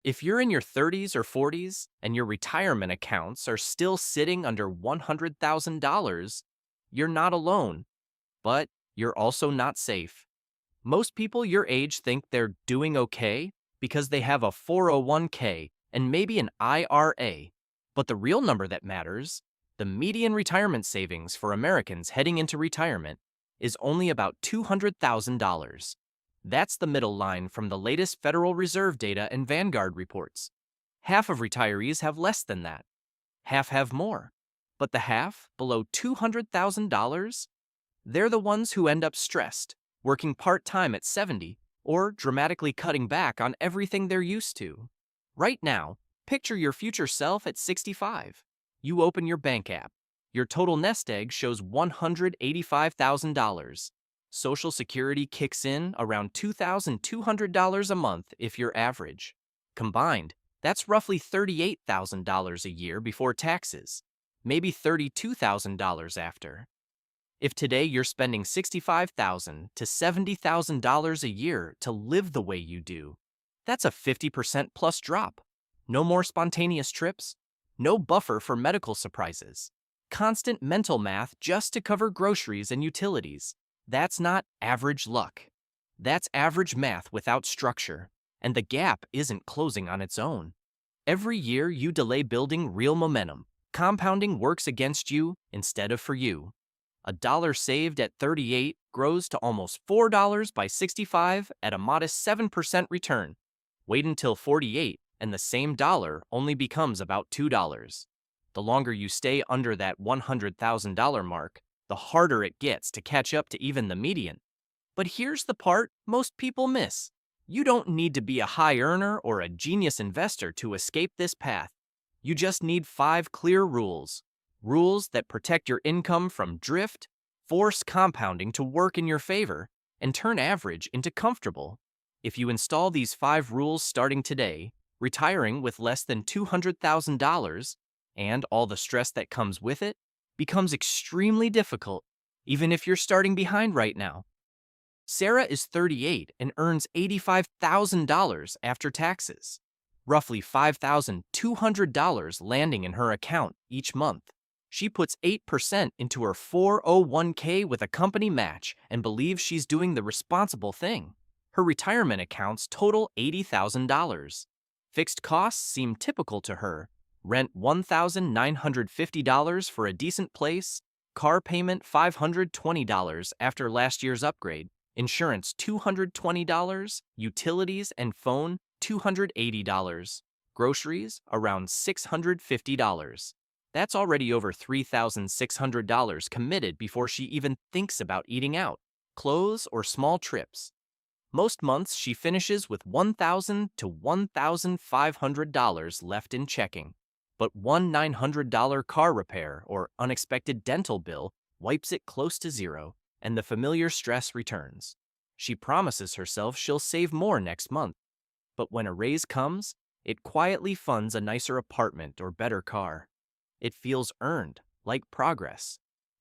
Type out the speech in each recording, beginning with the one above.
If you're in your 30s or 40s and your retirement accounts are still sitting under $100,000, you're not alone, but you're also not safe. Most people your age think they're doing okay because they have a 401k and maybe an IRA. But the real number that matters, the median retirement savings for Americans heading into retirement, is only about $200,000. That's the middle line from the latest Federal Reserve data and Vanguard reports. Half of retirees have less than that. Half have more. But the half, below $200,000, they're the ones who end up stressed, working part-time at 70, or dramatically cutting back on everything they're used to. Right now, picture your future self at 65. You open your bank app. Your total nest egg shows $185,000. Social Security kicks in around $2,200 a month if you're average. Combined, that's roughly $38,000 a year before taxes, maybe $32,000 after. If today you're spending $65,000 to $70,000 a year to live the way you do, that's a 50% plus drop. No more spontaneous trips, no buffer for medical surprises, constant mental math just to cover groceries and utilities. That's not average luck. That's average math without structure, and the gap isn't closing on its own. Every year you delay building real momentum. Compounding works against you instead of for you. A dollar saved at 38 grows to almost $4 by 65 at a modest 7% return. Wait until 48 and the same dollar only becomes about $2. The longer you stay under that $100,000 mark, the harder it gets to catch up to even the median. But here's the part most people miss. You don't need to be a high earner or a genius investor to escape this path. You just need 5 clear rules. Rules that protect your income from drift, force compounding to work in your favor, and turn average into comfortable. If you install these 5 rules starting today, retiring with less than $200,000, and all the stress that comes with it, becomes extremely difficult, even if you're starting behind right now. Sarah is 38 and earns $85,000 after taxes, roughly $5,200 landing in her account each month. She puts 8% into her 401k with a company match and believes she's doing the responsible thing. Her retirement accounts total $80,000. Fixed costs seem typical to her. Rent $1,950 for a decent place, car payment $520 after last year's upgrade, insurance $220, utilities and phone $280, groceries around $650. That's already over $3,600 committed before she even thinks about eating out, clothes, or small trips. Most months she finishes with $1,000 to $1,500 left in checking. But one $900 car repair or unexpected dental bill wipes it close to zero, and the familiar stress returns. She promises herself she'll save more next month. But when a raise comes, it quietly funds a nicer apartment or better car. It feels earned, like progress.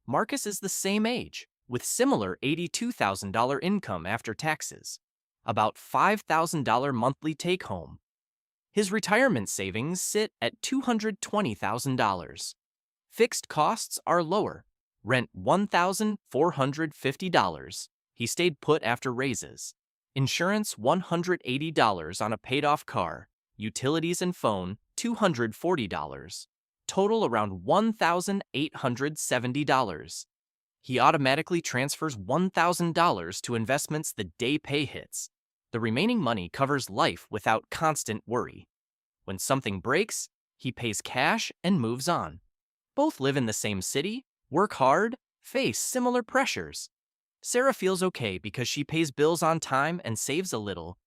Marcus is the same age, with similar $82,000 income after taxes, about $5,000 monthly take-home. His retirement savings sit at $220,000. Fixed costs are lower. Rent $1,450. He stayed put after raises. Insurance $180 on a paid-off car. Utilities and phone $240. Total around $1,870. He automatically transfers $1,000 to investments the day pay hits. The remaining money covers life without constant worry. When something breaks, he pays cash and moves on. Both live in the same city, work hard, face similar pressures. Sarah feels okay because she pays bills on time and saves a little.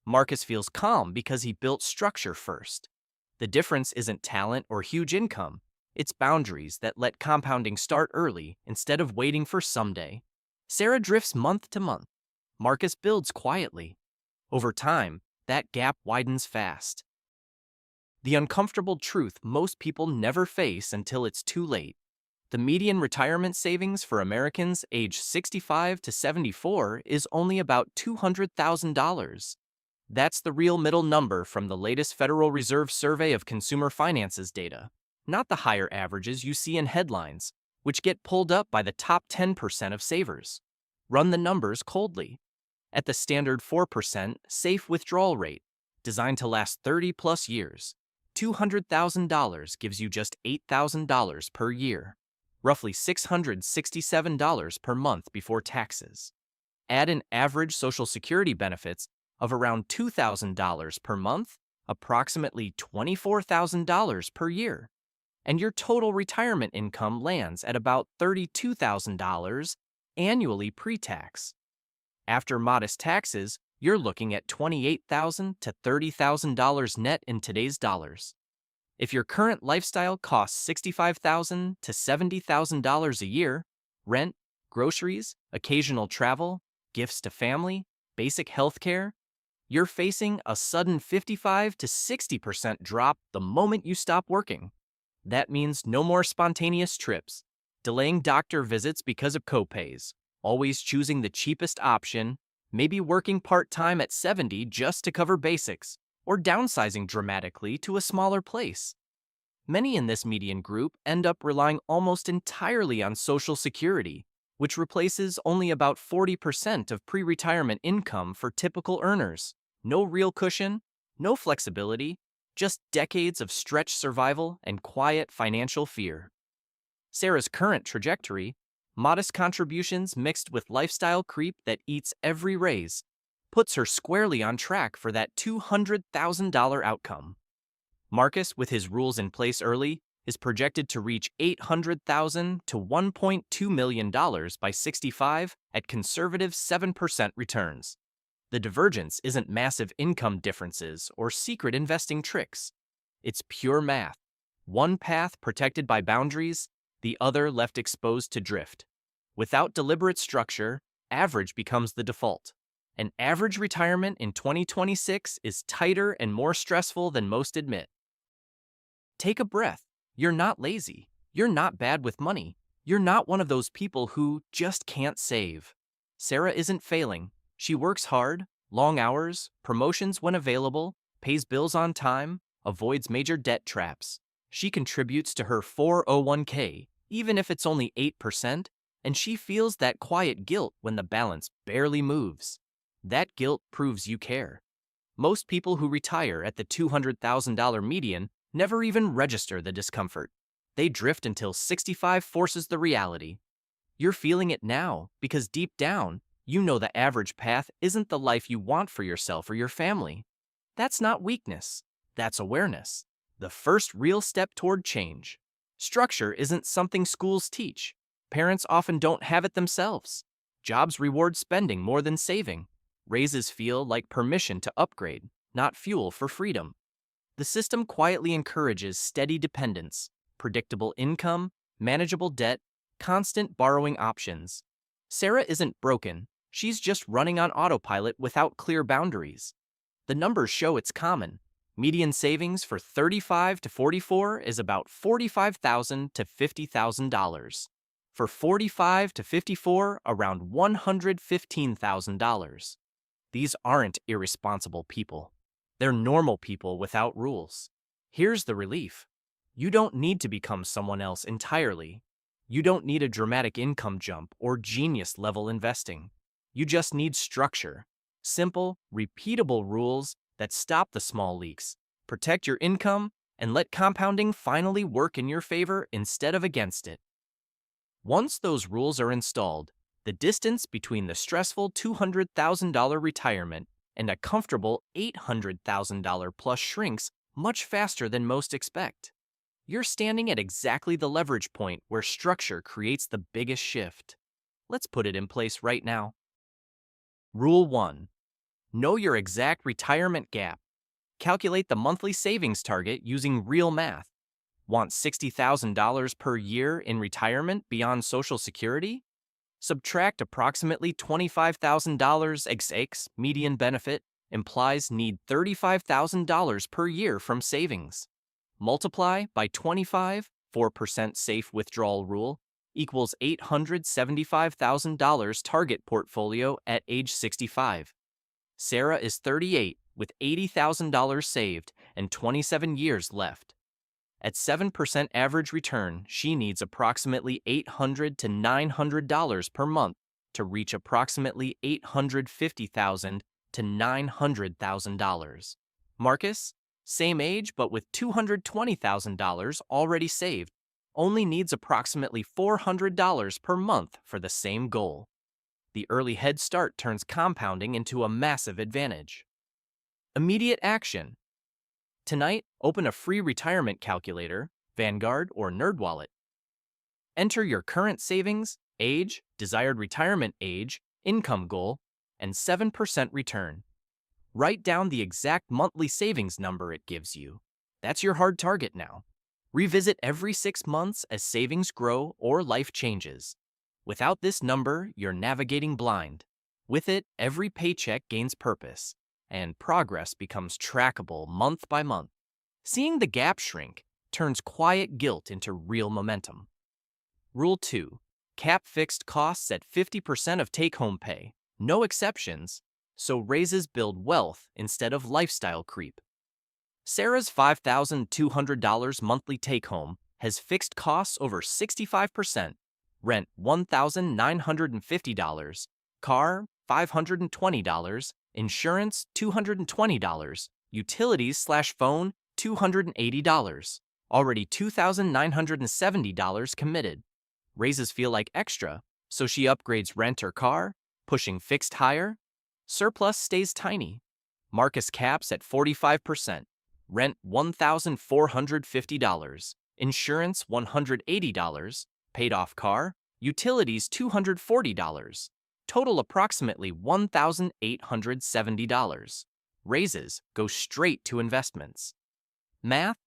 Marcus feels calm because he built structure first. The difference isn't talent or huge income. It's boundaries that let compounding start early instead of waiting for someday. Sarah drifts month to month. Marcus builds quietly. Over time, that gap widens fast. The uncomfortable truth most people never face until it's too late. The median retirement savings for Americans aged 65 to 74 is only about $200,000. That's the real middle number from the latest Federal Reserve survey of consumer finances data, not the higher averages you see in headlines, which get pulled up by the top 10% of savers. Run the numbers coldly. At the standard 4% safe withdrawal rate, designed to last 30 plus years, $200,000 gives you just $8,000 per year, roughly $667 per month before taxes. Add an average Social Security benefits of around $2,000 per month, approximately $24,000 per year, and your total retirement income lands at about $32,000 annually pre-tax. After modest taxes, you're looking at $28,000 to $30,000 net in today's dollars. If your current lifestyle costs $65,000 to $70,000 a year, rent, groceries, occasional travel, gifts to family, basic health care, you're facing a sudden 55 to 60% drop the moment you stop working. That means no more spontaneous trips, delaying doctor visits because of copays, always choosing the cheapest option, maybe working part-time at 70 just to cover basics, or downsizing dramatically to a smaller place. Many in this median group end up relying almost entirely on Social Security, which replaces only about 40% of pre-retirement income for typical earners. No real cushion, no flexibility, just decades of stretched survival and quiet financial fear. Sarah's current trajectory, modest contributions mixed with lifestyle creep that eats every raise, puts her squarely on track for that $200,000 outcome. Marcus, with his rules in place early, is projected to reach $800,000 to $1.2 million by 65 at conservative 7% returns. The divergence isn't massive income differences or secret investing tricks. It's pure math. One path protected by boundaries, the other left exposed to drift. Without deliberate structure, average becomes the default. An average retirement in 2026 is tighter and more stressful than most admit. Take a breath. You're not lazy. You're not bad with money. You're not one of those people who just can't save. Sarah isn't failing. She works hard, long hours, promotions when available, pays bills on time, avoids major debt traps. She contributes to her 401k, even if it's only 8%, and she feels that quiet guilt when the balance barely moves. That guilt proves you care. Most people who retire at the $200,000 median never even register the discomfort. They drift until 65 forces the reality. You're feeling it now because deep down, you know the average path isn't the life you want for yourself or your family. That's not weakness. That's awareness. The first real step toward change. Structure isn't something schools teach. Parents often don't have it themselves. Jobs reward spending more than saving. Raises feel like permission to upgrade, not fuel for freedom. The system quietly encourages steady dependence, predictable income, manageable debt, constant borrowing options. Sarah isn't broken. She's just running on autopilot without clear boundaries. The numbers show it's common. Median savings for 35 to 44 is about $45,000 to $50,000. For 45 to 54, around $115,000. These aren't irresponsible people. They're normal people without rules. Here's the relief. You don't need to become someone else entirely. You don't need a dramatic income jump or genius-level investing. You just need structure. Simple, repeatable rules that stop the small leaks, protect your income, and let compounding finally work in your favor instead of against it. Once those rules are installed, the distance between the stressful $200,000 retirement and a comfortable $800,000 plus shrinks much faster than most expect. You're standing at exactly the leverage point where structure creates the biggest shift. Let's put it in place right now. Rule 1. Know your exact retirement gap. Calculate the monthly savings target using real math. Want $60,000 per year in retirement beyond Social Security? Subtract approximately $25,000 ex median benefit implies need $35,000 per year from savings. Multiply by 25, 4% safe withdrawal rule, equals $875,000 target portfolio at age 65. Sarah is 38 with $80,000 saved and 27 years left. At 7% average return, she needs approximately $800 to $900 per month to reach approximately $850,000 to $900,000. Marcus, same age but with $220,000 already saved, only needs approximately $400 per month for the same goal. The early head start turns compounding into a massive advantage. Immediate action. Tonight, open a free retirement calculator, Vanguard or NerdWallet. Enter your current savings, age, desired retirement age, income goal, and 7% return. Write down the exact monthly savings number it gives you. That's your hard target now. Revisit every 6 months as savings grow or life changes. Without this number, you're navigating blind. With it, every paycheck gains purpose, and progress becomes trackable month by month. Seeing the gap shrink turns quiet guilt into real momentum. Rule 2. Cap fixed costs at 50% of take-home pay. No exceptions, so raises build wealth instead of lifestyle creep. Sarah's $5,200 monthly take-home has fixed costs over 65%. Rent $1,950, car $520, insurance $220, utilities/phone $280. Already $2,970 committed. Raises feel like extra, so she upgrades rent or car, pushing fixed higher. Surplus stays tiny. Marcus caps at 45%. Rent $1,450, insurance $180, paid off car, utilities $240, total approximately $1,870. Raises go straight to investments. Math,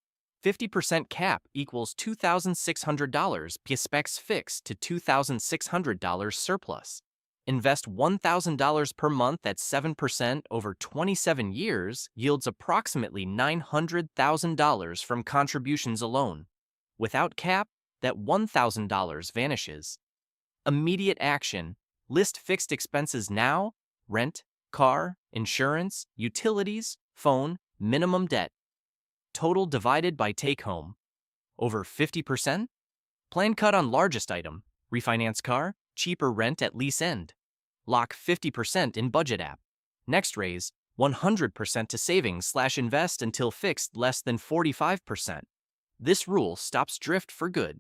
50% cap equals $2,600, specs fixed to $2,600 surplus. Invest $1,000 per month at 7% over 27 years yields approximately $900,000 from contributions alone. Without cap, that $1,000 vanishes. Immediate action. List fixed expenses now: rent, car, insurance, utilities, phone, minimum debt. Total divided by take-home. Over 50%? Plan cut on largest item. Refinance car, cheaper rent at lease end. Lock 50% in budget app. Next raise, 100% to savings/invest until fixed less than 45%. This rule stops drift for good.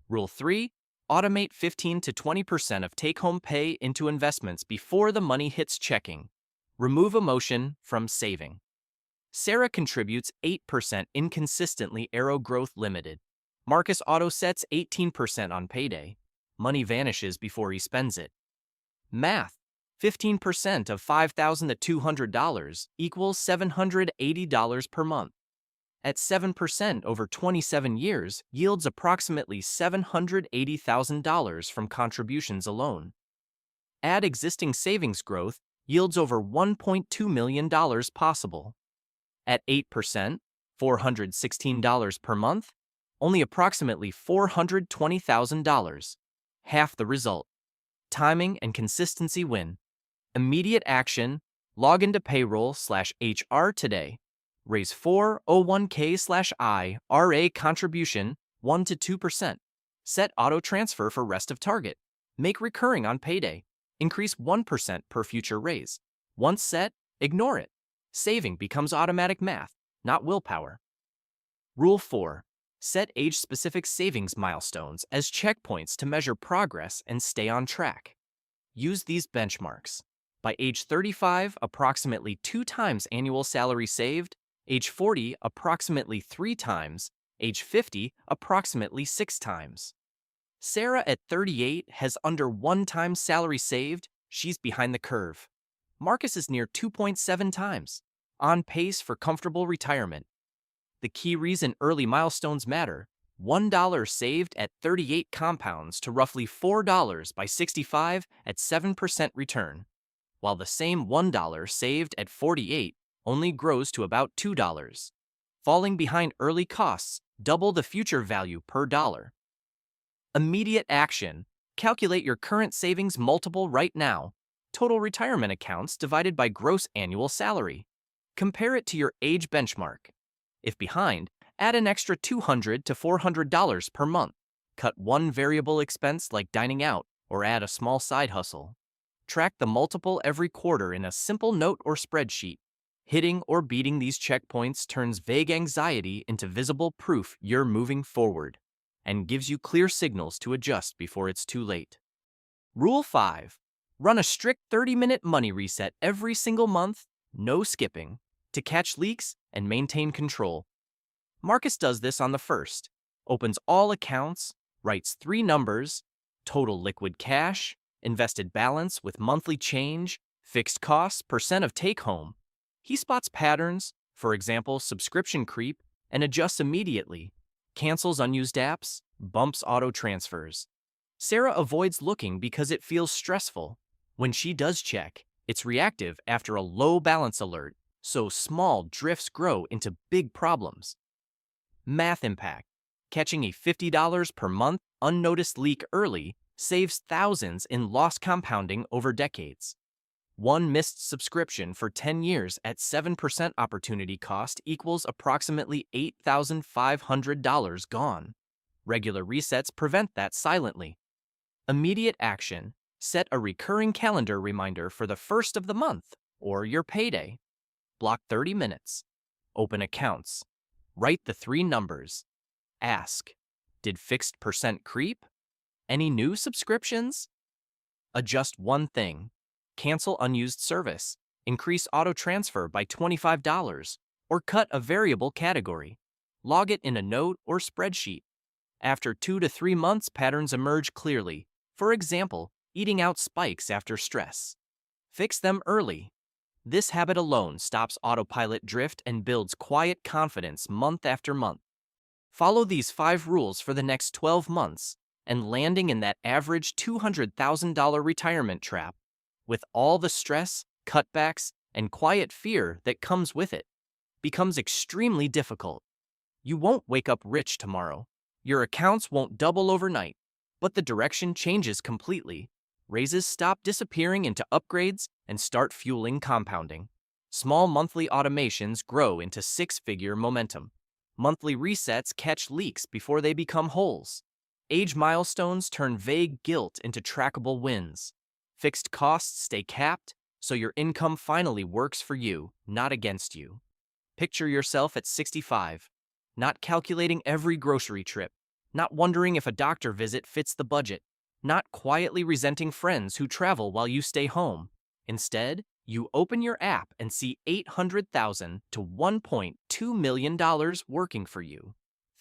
Rule 3. Automate 15 to 20% of take-home pay into investments before the money hits checking. Remove emotion from saving. Sarah contributes 8% inconsistently. Arrow Growth Limited. Marcus auto sets 18% on payday. Money vanishes before he spends it. Math. 15% of $5,200 equals $780 per month. At 7% over 27 years yields approximately $780,000 from contributions alone. Add existing savings growth yields over $1.2 million possible. At 8%, $416 per month, only approximately $420,000. Half the result. Timing and consistency win. Immediate action. Log into payroll/HR today. Raise 401k/IRA contribution 1 to 2%. Set auto transfer for rest of target. Make recurring on payday. Increase 1% per future raise. Once set, ignore it. Saving becomes automatic math, not willpower. Rule 4. Set age-specific savings milestones as checkpoints to measure progress and stay on track. Use these benchmarks. By age 35, approximately 2 times annual salary saved. Age 40, approximately 3 times. Age 50, approximately 6 times. Sarah at 38 has under 1 time salary saved. She's behind the curve. Marcus is near 2.7 times. On pace for comfortable retirement. The key reason early milestones matter: $1 saved at 38 compounds to roughly $4 by 65 at 7% return, while the same $1 saved at 48 only grows to about $2. Falling behind early costs double the future value per dollar. Immediate action. Calculate your current savings multiple right now. total retirement accounts divided by gross annual salary. Compare it to your age benchmark. If behind, add an extra $200 to $400 per month. Cut one variable expense like dining out or add a small side hustle. Track the multiple every quarter in a simple note or spreadsheet. Hitting or beating these checkpoints turns vague anxiety into visible proof you're moving forward and gives you clear signals to adjust before it's too late. Rule 5. Run a strict 30-minute money reset every single month, no skipping, to catch leaks and maintain control. Marcus does this on the first, opens all accounts, writes 3 numbers, total liquid cash, invested balance with monthly change, fixed costs, percent of take-home. He spots patterns, for example, subscription creep, and adjusts immediately, cancels unused apps, bumps auto transfers. Sarah avoids looking because it feels stressful. When she does check, it's reactive after a low balance alert, so small drifts grow into big problems. Math impact. Catching a $50 per month unnoticed leak early saves thousands in lost compounding over decades. One missed subscription for 10 years at 7% opportunity cost equals approximately $8,500 gone. Regular resets prevent that silently. Immediate action. Set a recurring calendar reminder for the first of the month or your payday. Block 30 minutes. Open accounts. Write the 3 numbers. Ask, did fixed percent creep? Any new subscriptions? Adjust one thing. Cancel unused service, increase auto transfer by $25, or cut a variable category. Log it in a note or spreadsheet. After 2 to 3 months, patterns emerge clearly. For example, eating out spikes after stress. Fix them early. This habit alone stops autopilot drift and builds quiet confidence month after month. Follow these 5 rules for the next 12 months, and landing in that average $200,000 retirement trap, with all the stress, cutbacks, and quiet fear that comes with it, becomes extremely difficult. You won't wake up rich tomorrow. Your accounts won't double overnight, but the direction changes completely. Raises stop disappearing into upgrades and start fueling compounding. Small monthly automations grow into 6-figure momentum. Monthly resets catch leaks before they become holes. Age milestones turn vague guilt into trackable wins. Fixed costs stay capped, so your income finally works for you, not against you. Picture yourself at 65, not calculating every grocery trip, not wondering if a doctor visit fits the budget, not quietly resenting friends who travel while you stay home. Instead, you open your app and see $800,000 to $1.2 million working for you.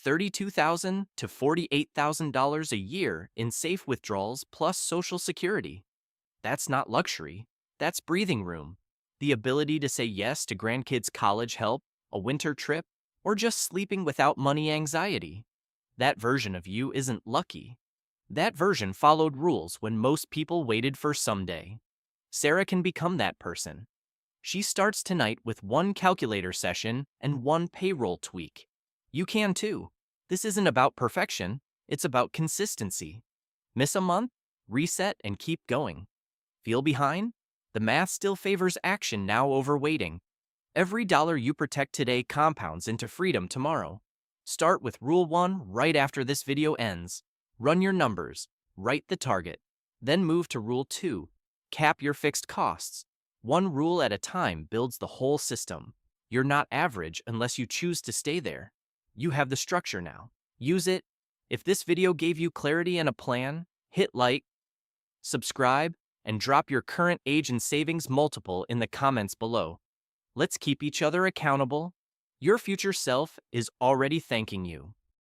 $32,000 to $48,000 a year in safe withdrawals plus Social Security. That's not luxury, that's breathing room. The ability to say yes to grandkids' college help, a winter trip, or just sleeping without money anxiety. That version of you isn't lucky. That version followed rules when most people waited for someday. Sarah can become that person. She starts tonight with 1 calculator session and 1 payroll tweak. You can too. This isn't about perfection, it's about consistency. Miss a month? Reset and keep going. Feel behind? The math still favors action now over waiting. Every dollar you protect today compounds into freedom tomorrow. Start with Rule 1 right after this video ends. Run your numbers, write the target. Then move to Rule 2. Cap your fixed costs. 1 rule at a time builds the whole system. You're not average unless you choose to stay there. You have the structure now. Use it. If this video gave you clarity and a plan, hit like, subscribe, and drop your current age and savings multiple in the comments below. Let's keep each other accountable. Your future self is already thanking you.